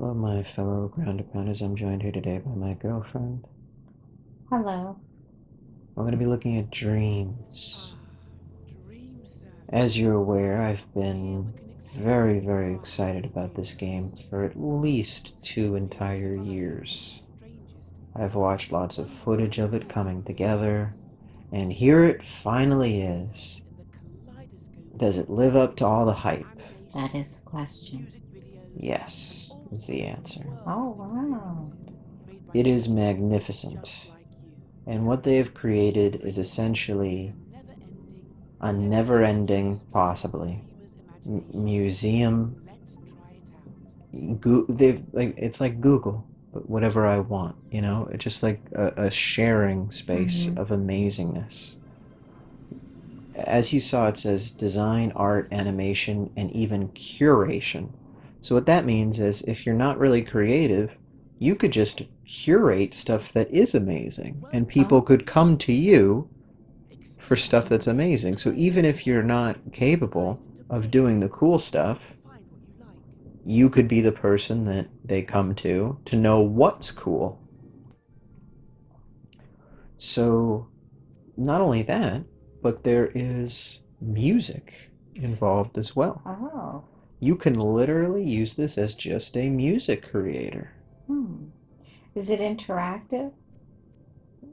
Hello, my fellow ground pounders. I'm joined here today by my girlfriend. Hello. We're going to be looking at dreams. As you're aware, I've been very, very excited about this game for at least 2 entire years. I've watched lots of footage of it coming together, and here it finally is. Does it live up to all the hype? That is the question. Yes, is the answer. Oh, wow. It is magnificent. And what they have created is essentially a never-ending, possibly, museum. It's like Google, but whatever I want. It's just like a sharing space Mm-hmm. of amazingness. As you saw, it says design, art, animation, and even curation. So what that means is if you're not really creative, you could just curate stuff that is amazing, and people Oh, could come to you for stuff that's amazing. So even if you're not capable of doing the cool stuff, you could be the person that they come to know what's cool. So not only that, but there is music involved as well. oh. You can literally use this as just a music creator. Hmm. Is it interactive?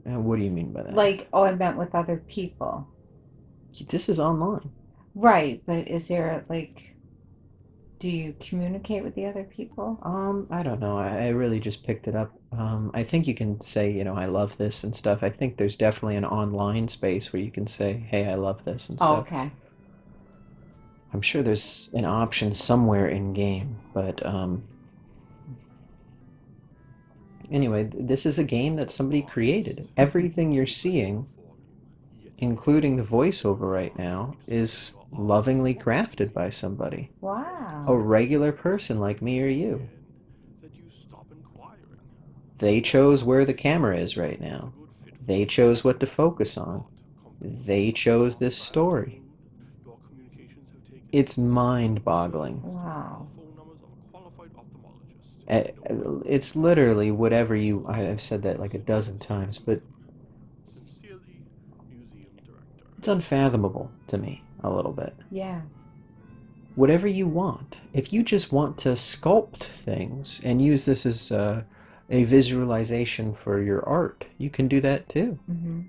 And what do you mean by that? Like, oh, I meant with other people. This is online. Right, but is there like, do you communicate with the other people? I don't know. I really just picked it up. I think you can say, I love this and stuff. I think there's definitely an online space where you can say, hey, I love this and Oh, stuff. okay. I'm sure there's an option somewhere in game, but anyway, this is a game that somebody created. Everything you're seeing, including the voiceover right now, is lovingly crafted by somebody. A Wow. regular person like me or you. They chose where the camera is right now. They chose what to focus on. They chose this story. It's mind-boggling. Wow. It's literally whatever you. I've said that like a dozen times, but it's unfathomable to me a little bit. Yeah. Whatever you want. If you just want to sculpt things and use this as a visualization for your art, you can do that too. Mm-hmm.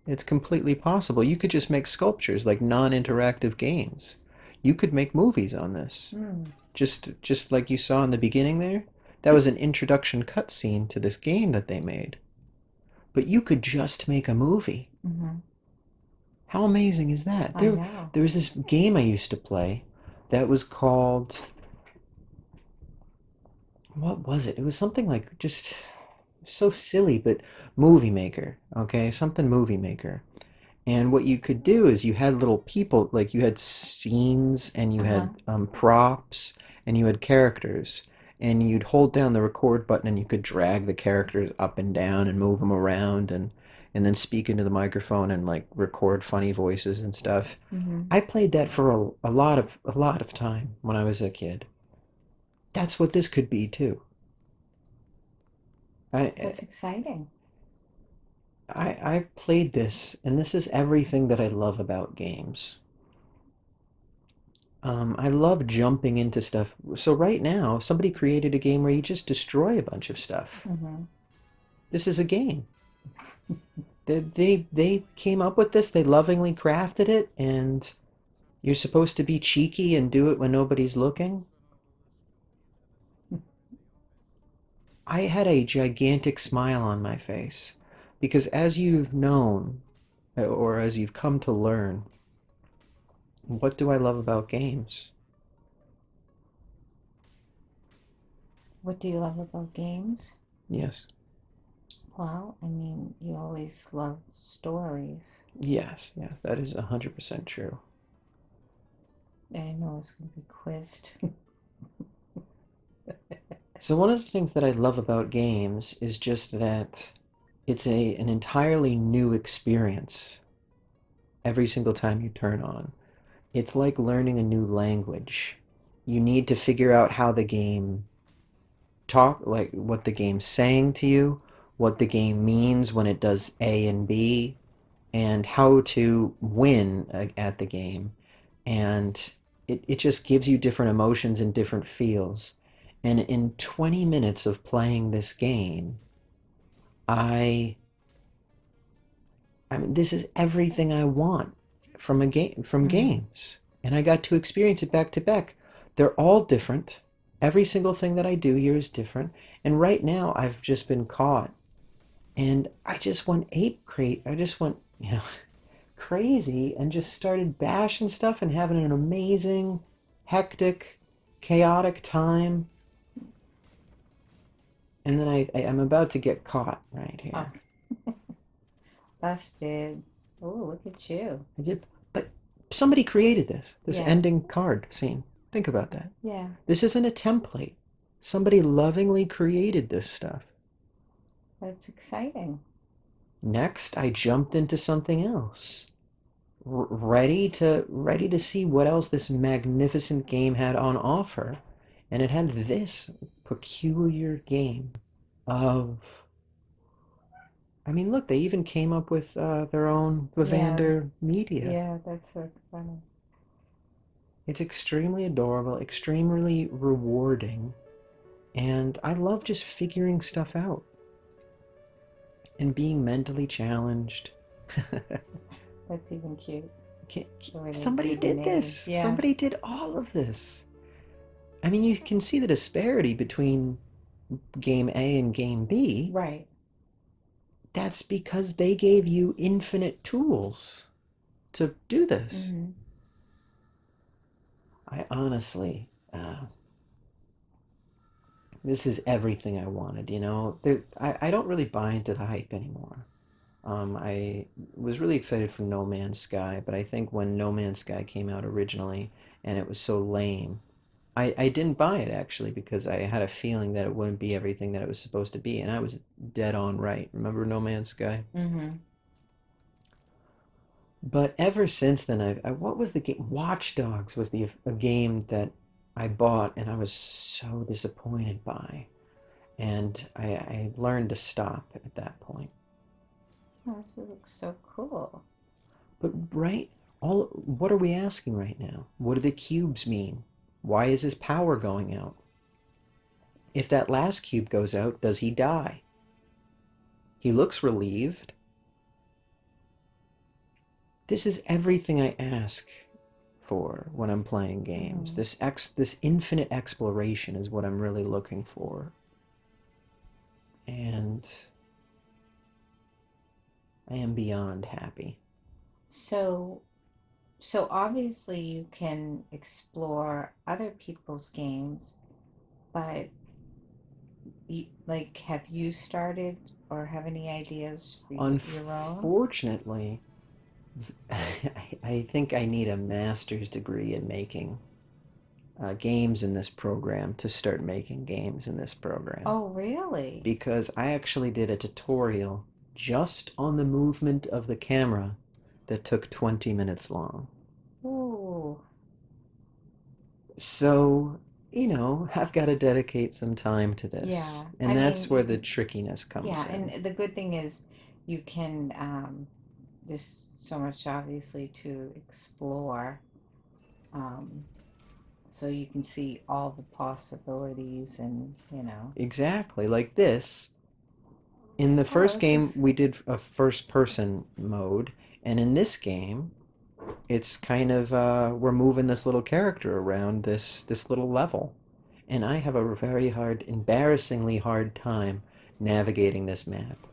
It's completely possible. You could just make sculptures like non-interactive games. You could make movies on this. Hmm. Just like you saw in the beginning there, that was an introduction cutscene to this game that they made. But you could just make a movie. Mm-hmm. How amazing is that? I There, know. there was this game I used to play that was called, what was it? It was something like just so silly, but Movie Maker, okay? Something Movie Maker. And what you could do is you had little people, like you had scenes and you Uh-huh. had props and you had characters. And you'd hold down the record button and you could drag the characters up and down and move them around and then speak into the microphone and like record funny voices and stuff. Mm-hmm. I played that for a lot of time when I was a kid. That's what this could be too. I That's exciting. I played this and this is everything that I love about games. I love jumping into stuff. So right now, somebody created a game where you just destroy a bunch of stuff. Mm-hmm. This is a game. They came up with this. They lovingly crafted it, and you're supposed to be cheeky and do it when nobody's looking. I had a gigantic smile on my face because as you've known, or as you've come to learn, what do I love about games? What do you love about games? Yes. Well, I mean, you always love stories. Yes, that is 100% true. I didn't know I was going to be quizzed. So one of the things that I love about games is just that it's an entirely new experience every single time you turn on. It's like learning a new language. You need to figure out how the game talk, like what the game's saying to you, what the game means when it does A and B, and how to win at the game. And it just gives you different emotions and different feels. And in 20 minutes of playing this game, I I mean, this is everything I want from a game from Mm. games, and I got to experience it back to back. They're all different. Every single thing that I do here is different. And right now, I've just been caught, and I just went ape crate. I just went, crazy, and just started bashing stuff and having an amazing, hectic, chaotic time. And then I'm about to get caught right Oh, here. busted. Oh, look at you. I did, but somebody created this Yeah, ending card scene. Think about that. yeah. This isn't a template. Somebody lovingly created this stuff. That's exciting. Next, I jumped into something else, ready to see what else this magnificent game had on offer, and it had this peculiar game of. I mean, look, they even came up with their own Yeah, Vivander media. yeah, that's so funny. It's extremely adorable, extremely rewarding, and I love just figuring stuff out and being mentally challenged. That's even cute. The way they Somebody do the did this. names. Yeah. Somebody did all of this. I mean, you can see the disparity between game A and game B. Right. That's because they gave you infinite tools to do this. Mm-hmm. I honestly, this is everything I wanted, you know? I don't really buy into the hype anymore. I was really excited for No Man's Sky, but I think when No Man's Sky came out originally and it was so lame, I didn't buy it actually because I had a feeling that it wouldn't be everything that it was supposed to be, and I was dead on right. Remember No Man's Sky? Mm-hmm. But ever since then, what was the game? Watch Dogs was a game that I bought and I was so disappointed by, and I learned to stop at that point. Oh, this looks so cool. But right, all what are we asking right now? What do the cubes mean? Why is his power going out? If that last cube goes out, does he die? He looks relieved. This is everything I ask for when I'm playing games. Mm. This infinite exploration is what I'm really looking for. And I am beyond happy. So, so obviously you can explore other people's games, but like, have you started or have any ideas for your own? Unfortunately, I think I need a master's degree in making games in this program to start making games in this program. Oh, really? Because I actually did a tutorial just on the movement of the camera that took 20 minutes long. Ooh, So, I've got to dedicate some time to this. yeah. I And mean, that's you where the can, trickiness yeah, comes in. and the good thing is you can, there's so much obviously to explore. Um, so you can see all the possibilities and. Exactly, like this. In the Oh, first this game, is, we did a first person mode, and in this game, it's kind of we're moving this little character around this little level. And I have a very hard, embarrassingly hard time navigating this map,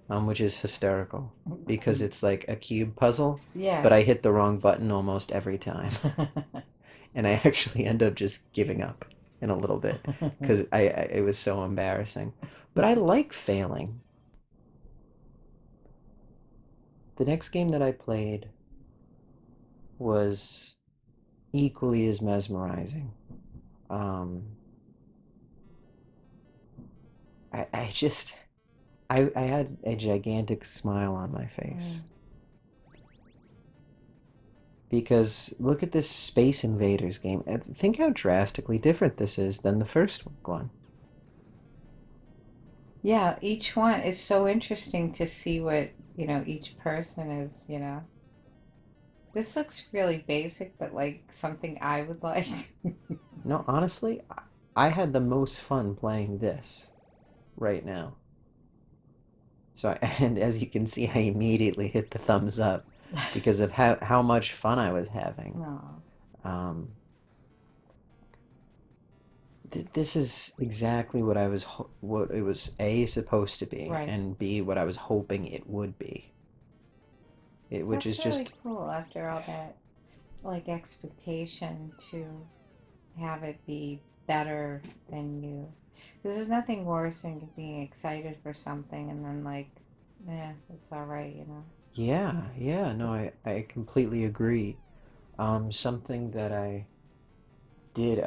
which is hysterical because it's like a cube puzzle, yeah. but I hit the wrong button almost every time, and I actually end up just giving up in a little bit because it was so embarrassing. But I like failing. The next game that I played was equally as mesmerizing. Um, I just I had a gigantic smile on my face Mm. because look at this Space Invaders game. Think how drastically different this is than the first one. Yeah, each one is so interesting to see what, each person is. This looks really basic, but like something I would like. No, honestly, I had the most fun playing this right now. So, and as you can see, I immediately hit the thumbs up because of how much fun I was having. No, Um, this is exactly what what it was A supposed to be, right. and B what I was hoping it would be. Which is That's really just cool after all that like expectation to have it be better than you. Because there's nothing worse than being excited for something and then like, it's all right. yeah, yeah. No, I completely agree. Something that I did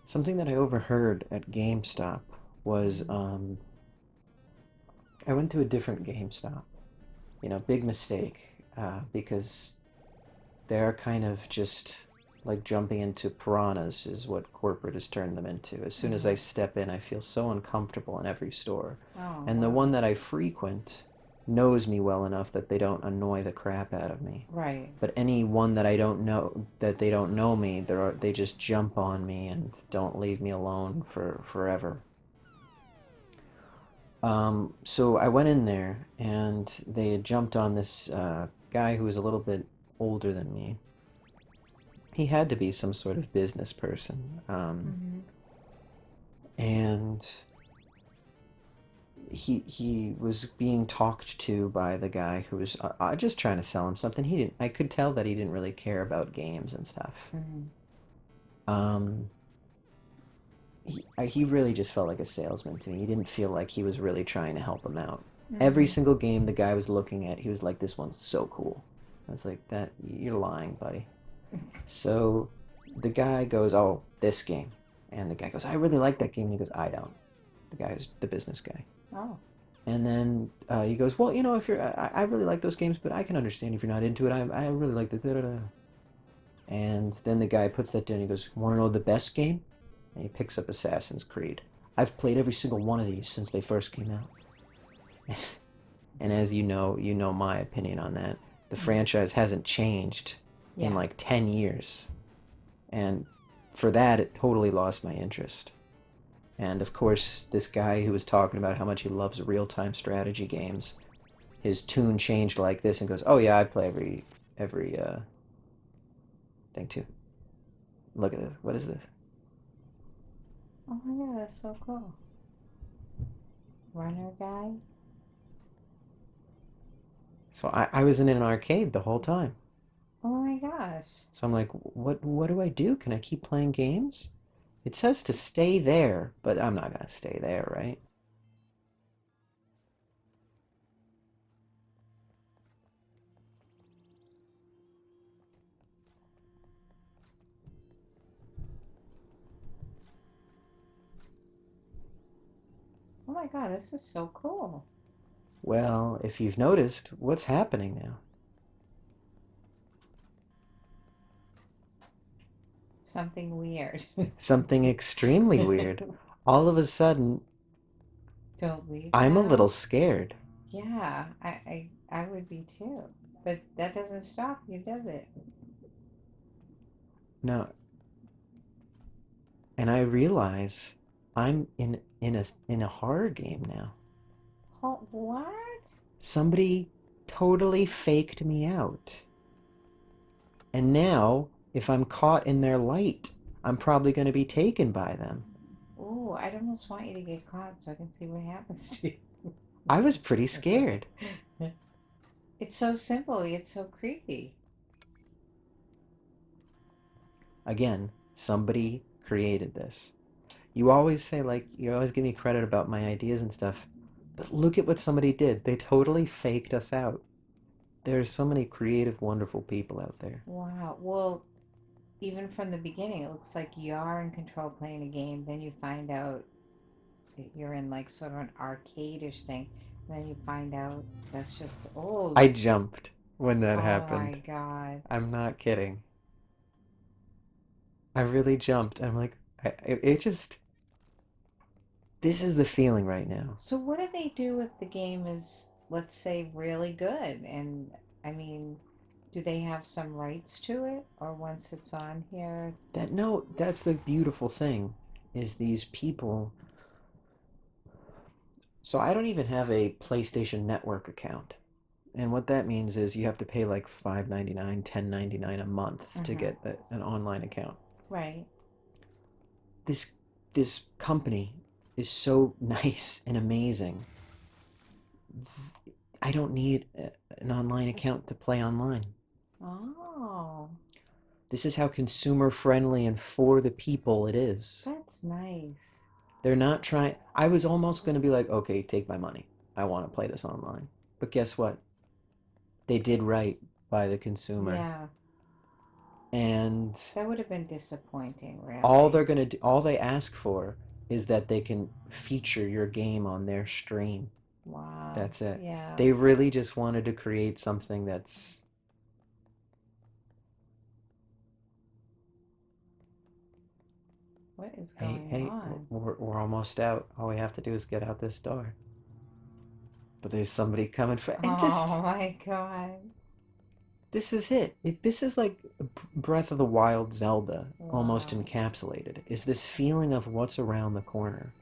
something that I overheard at GameStop was Mhm. I went to a different GameStop. Big mistake because they're kind of just like jumping into piranhas is what corporate has turned them into. As soon as I Mhm. step in, I feel so uncomfortable in every store. Oh And the one wow. that I frequent knows me well enough that they don't annoy the crap out of me. Right. But any one that I don't know that they don't know me, they just jump on me and don't leave me alone for forever. So I went in there and they had jumped on this guy who was a little bit older than me. He had to be some sort of business person. Mhm. And he was being talked to by the guy who was just trying to sell him something. He didn't. I could tell that he didn't really care about games and stuff. Mhm. Um, he really just felt like a salesman to me. He didn't feel like he was really trying to help him out. Every Mhm. single game the guy was looking at, he was like, "This one's so cool." I was like, "That you're lying, buddy." So the guy goes, "Oh, this game," and the guy goes, "I really like that game." And he goes, "I don't." The guy is the business guy. Oh. And then he goes, "Well, if you're, I really like those games, but I can understand if you're not into it. I really like the da da da." And then the guy puts that down. And he goes, "Want to know the best game?" And he picks up Assassin's Creed. I've played every single one of these since they first came out. And as you know my opinion on that. The Mhm. franchise hasn't changed in Yeah. like 10 years. And for that, it totally lost my interest. And of course, this guy who was talking about how much he loves real-time strategy games, his tune changed like this and goes, "Oh yeah, I play every thing too. Look at this. What is this?" Oh my god, that's so cool. Runner guy. So I was in an arcade the whole time. Oh my gosh. So I'm like, what do I do? Can I keep playing games? It says to stay there, but I'm not gonna stay there, right? Oh my god, this is so cool. Well, if you've noticed, what's happening now? Something weird. Something extremely weird. All of a sudden, Don't leave I'm a little now. scared. Yeah, I would be too. But that doesn't stop you, does it? No, and I realize I'm in a horror game now. What? Somebody totally faked me out. And now, if I'm caught in their light, I'm probably going to be taken by them. Oh, I'd almost want you to get caught so I can see what happens to I was pretty scared. you. It's so simple, it's so creepy. Again, somebody created this. You always say, like, you always give me credit about my ideas and stuff. But look at what somebody did. They totally faked us out. There are so many creative, wonderful people out there. Wow. Well, even from the beginning, it looks like you are in control playing a game. Then you find out that you're in like sort of an arcade-ish thing. And then you find out that's just, oh, I jumped when that oh my happened. God. I'm not kidding. I really jumped. I'm like, it just, This is the feeling right now. So what do they do if the game is, let's say, really good? And I mean, do they have some rights to it? Or once it's on here? That no, that's the beautiful thing, is these people. So I don't even have a PlayStation Network account. And what that means is you have to pay like $5.99, $10.99 a month to Mm-hmm. get an online account. Right. This this company is so nice and amazing. I don't need an online account to play online. Oh, This is how consumer friendly and for the people it is. that's nice. They're not trying. I was almost going to be like, okay, take my money. I want to play this online. But guess what? They did right by the consumer. Yeah, And that would have been disappointing, all really. they're going to do, all they ask for is that they can feature your game on their stream. Wow. That's it. Yeah. They really just wanted to create something that's, What is hey, going hey, on? we're almost out. All we have to do is get out this door. But there's somebody coming for, and just Oh my God. this is it. This is like Breath of the Wild Zelda almost Wow. encapsulated. Is this feeling of what's around the corner?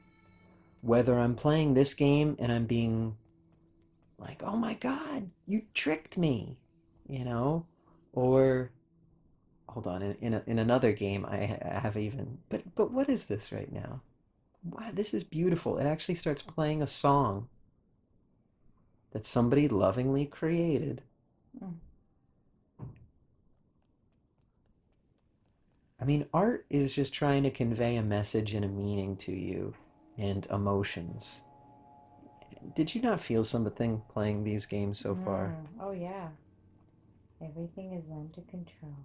Whether I'm playing this game and I'm being like, "Oh my God, you tricked me," you know, or hold on, in another game I have even. But what is this right now? Wow, this is beautiful. It actually starts playing a song that somebody lovingly created. Mm. I mean, art is just trying to convey a message and a meaning to you and emotions. Did you not feel something playing these games so far? Mm. Oh yeah. Everything is under control.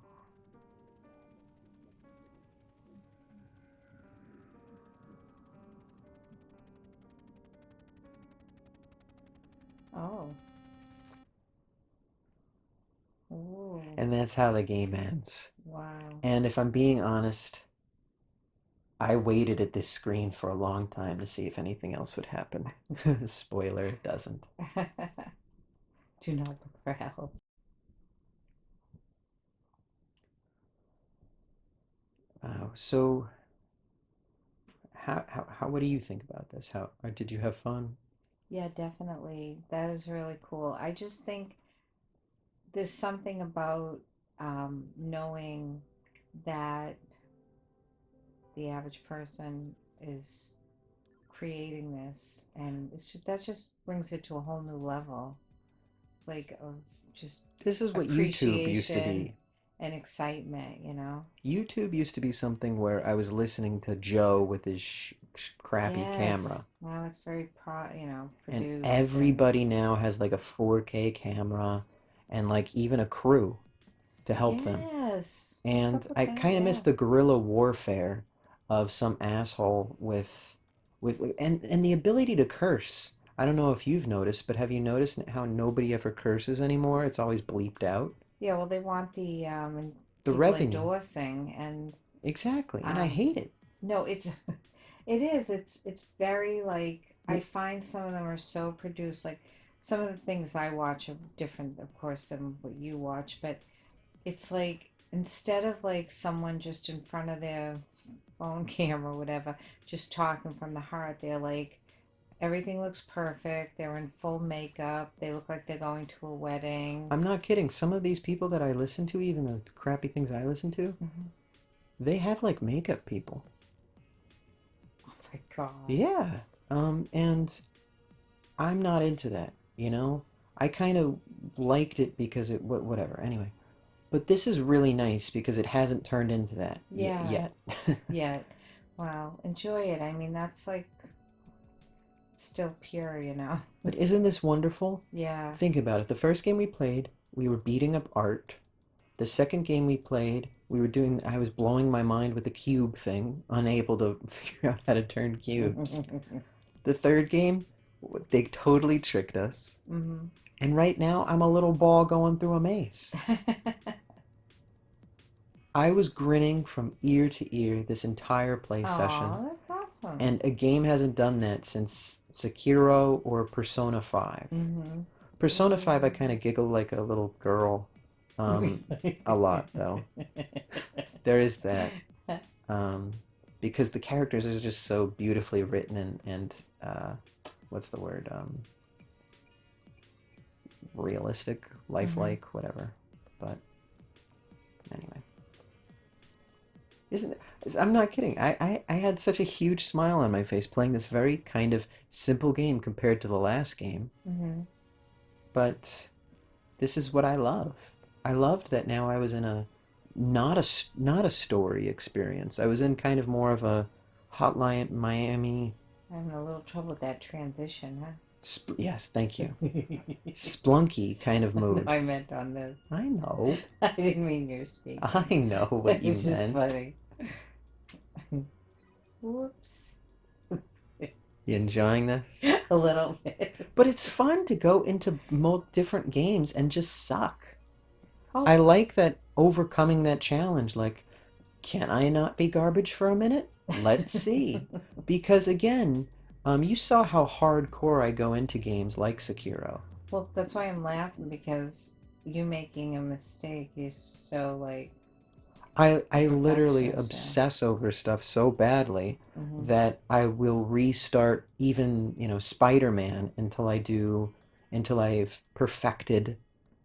Oh. Ooh. And that's how the game ends. Wow. And if I'm being honest, I waited at this screen for a long time to see if anything else would happen. Spoiler, it doesn't. Do not look for help. So, what do you think about this? How did you have fun? Yeah, definitely. That is really cool. I just think there's something about knowing that the average person is creating this, and it's just that just brings it to a whole new level, like of just This is what YouTube used to appreciation be. and excitement, you know? YouTube used to be something where I was listening to Joe with his crappy camera, Yes. Now it's very and produced and everybody now has like a 4K camera and like even a crew to help them. yes. What's And up with I that? kind of miss Yeah. the guerrilla warfare of some asshole with and the ability to curse. I don't know if you've noticed, but have you noticed how nobody ever curses anymore? It's always bleeped out. Yeah, well, they want the The people revenue. endorsing and Exactly. And I um hate it. no, it's it is. It's very like I Well, find some of them are so produced. Like some of the things I watch are different, of course, than what you watch, but it's like instead of like someone just in front of their phone camera or whatever, just talking from the heart, they're like everything looks perfect. They're in full makeup. They look like they're going to a wedding. I'm not kidding. Some of these people that I listen to, even the crappy things I listen to, Hmm. they have like makeup people. Oh my God. Yeah. And I'm not into that, you know? I kind of liked it because whatever. Anyway, but this is really nice because it hasn't turned into that Yeah, yet. yeah. Wow. Enjoy it. I mean, that's like still pure, you know? But isn't this wonderful? Yeah. Think about it. The first game we played, we were beating up art. The second game we played, I was blowing my mind with the cube thing, unable to figure out how to turn cubes. The third game, they totally tricked us. Hmm. And right now, I'm a little ball going through a maze. I was grinning from ear to ear this entire play session. Oh, that's awesome. And a game hasn't done that since Sekiro or Persona 5. Mm-hmm. Persona 5, I kind of giggle like a little girl um, a lot, though. There is that. Um, because the characters are just so beautifully written and what's the word? Realistic, Mm-hmm. lifelike, whatever. But anyway. Isn't I'm not kidding. I had such a huge smile on my face playing this very kind of simple game compared to the last game, Mm-hmm. but this is what I love. I loved that now I was in a not a story experience. I was in kind of more of a Hotline Miami. Having a little trouble with that transition, Yes, thank huh? you. Splunky kind of No, mood. I meant on this. I know. I didn't mean you're I speaking. know what you It's just meant. funny. Whoops. You enjoying this? A little bit. But it's fun to go into different games and just suck. I Oh, like that overcoming that challenge. Like, can I not be garbage for a minute? Let's see. Because again, you saw how hardcore I go into games like Sekiro. well, that's why I'm laughing because you making a mistake is so like I literally perfectionist, yeah. obsess over stuff so badly Mm-hmm. that I will restart even, Spider-Man until I've perfected,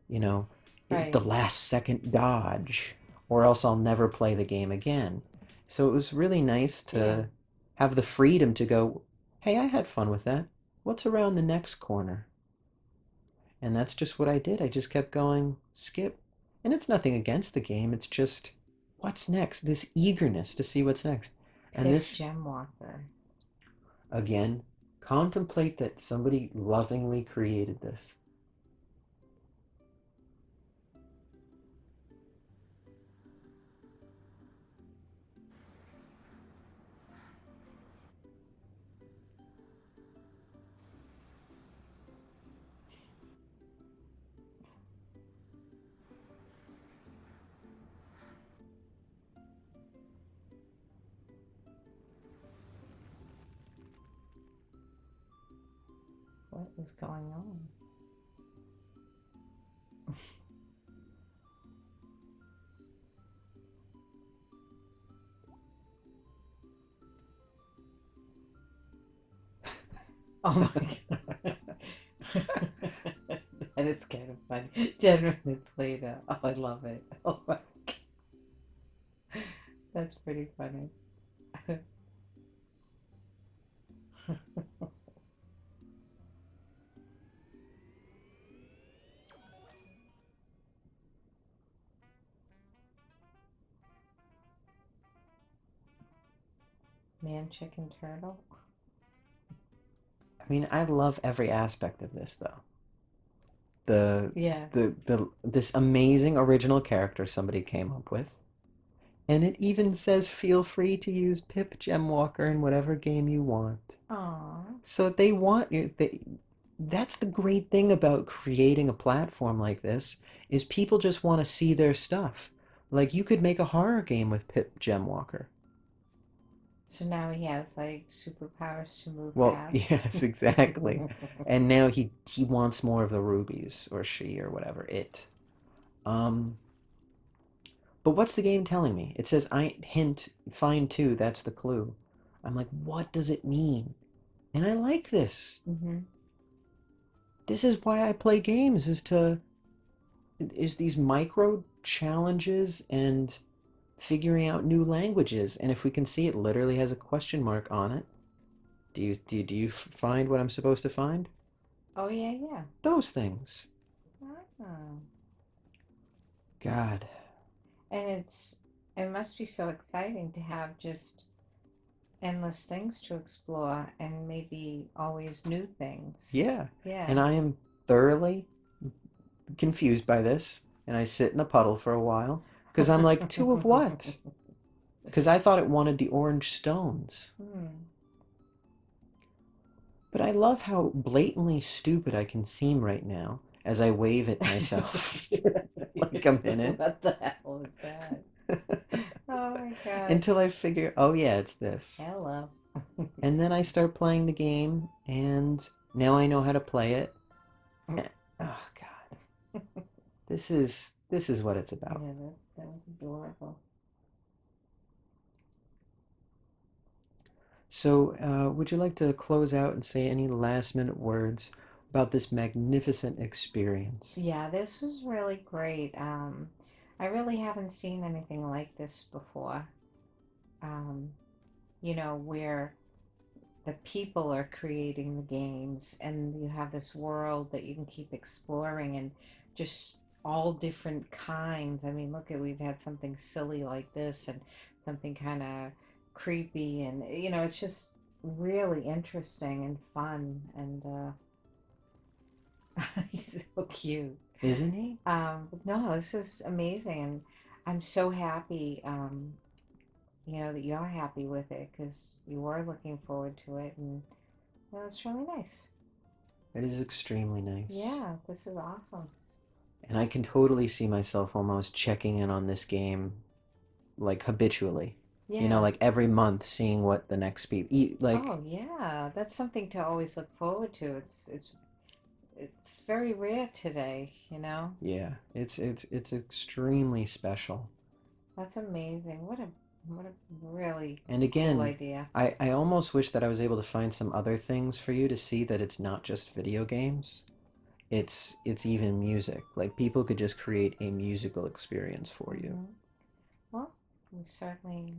you know, the Right. last second dodge, or else I'll never play the game again. So it was really nice Yeah. to have the freedom to go, hey, I had fun with that. What's around the next corner? And that's just what I did. I just kept going, skip. And it's nothing against the game, it's just what's next? This eagerness to see what's next. And Pip this, Gemwalker. again, contemplate that somebody lovingly created this. What is going on? Oh my god. That is kind of funny. 10 minutes later. Oh, I love it. Oh my god. That's pretty funny. Man, chicken, turtle. I mean, I love every aspect of this though. The Yeah. the this amazing original character somebody came up with. And it even says feel free to use Pip Gemwalker in whatever game you want. Aw. So they want you. That's the great thing about creating a platform like this is people just want to see their stuff. Like you could make a horror game with Pip Gemwalker. So now he has like superpowers to move Well, fast. yes, exactly. And now he wants more of the rubies or she or whatever it. Um, but what's the game telling me? It says I hint find two. That's the clue. I'm like, what does it mean? And I like this. Mm-hmm. This is why I play games is these micro challenges and figuring out new languages. And if we can see it literally has a question mark on it. Do you find what I'm supposed to find? Oh yeah, yeah. Those things. Ah. God. And it must be so exciting to have just endless things to explore and maybe always new things. Yeah. Yeah. And I am thoroughly confused by this. And I sit in a puddle for a while. Because I'm like, two of what? Because I thought it wanted the orange stones. Hmm. But I love how blatantly stupid I can seem right now as I wave at myself like I'm in it. What the hell is that? Oh my gosh. Until I figure, oh yeah, it's this. Hello. And then I start playing the game, and now I know how to play it. Oh God, this is what it's about. Yeah, that was adorable. So, would you like to close out and say any last minute words about this magnificent experience? Yeah, this was really great. I really haven't seen anything like this before. Um, where the people are creating the games and you have this world that you can keep exploring and just all different kinds. I mean, look at we've had something silly like this and something kind of creepy and it's just really interesting and fun and he's so cute. Isn't he? No, this is amazing and I'm so happy that you're happy with it because you are looking forward to it and it's really nice. It is extremely nice. Yeah, this is awesome. And I can totally see myself almost checking in on this game like habitually. You know, Yeah. like every month seeing what the next people like Oh, yeah. That's something to always look forward to. It's very rare today, you know? yeah, it's extremely special. That's amazing. What a really And cool again, idea. I almost wish that I was able to find some other things for you to see that it's not just video games. It's even music. Like people could just create a musical experience for you. Hmm. Well, we certainly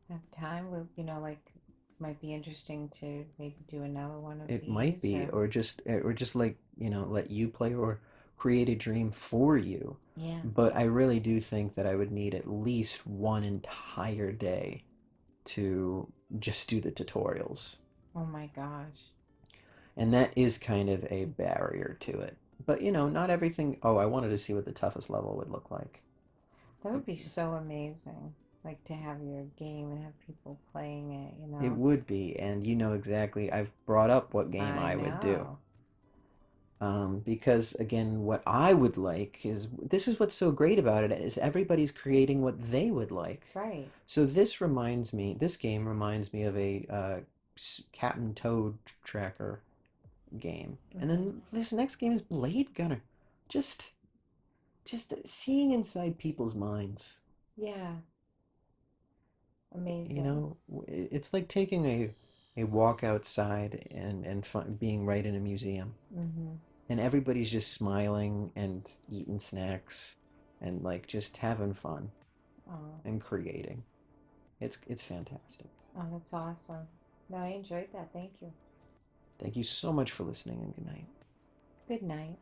have time. Like might be interesting to maybe do another one of It might these be, or or just like, let you play or create a dream for you. yeah. But I really do think that I would need at least one entire day to just do the tutorials. Oh my gosh. And that is kind of a barrier to it. But not everything. Oh, I wanted to see what the toughest level would look like. That would be so amazing. Like to have your game and have people playing it, you It know? would be, and you know exactly. I've brought up what game I I would do. know. Because again, what I would like is this is what's so great about it is everybody's creating what they would like. Right. So this game reminds me of a Captain Toad tracker game, and Hmm. then this next game is Blade Gunner. Just, just seeing inside people's minds. Yeah. You Amazing. know, it's like taking a walk outside and being right in a museum. Hmm. And everybody's just smiling and eating snacks and like just having fun Oh, and creating. It's fantastic. oh, that's awesome. No, I enjoyed that. Thank you. Thank you so much for listening and good night. Good night.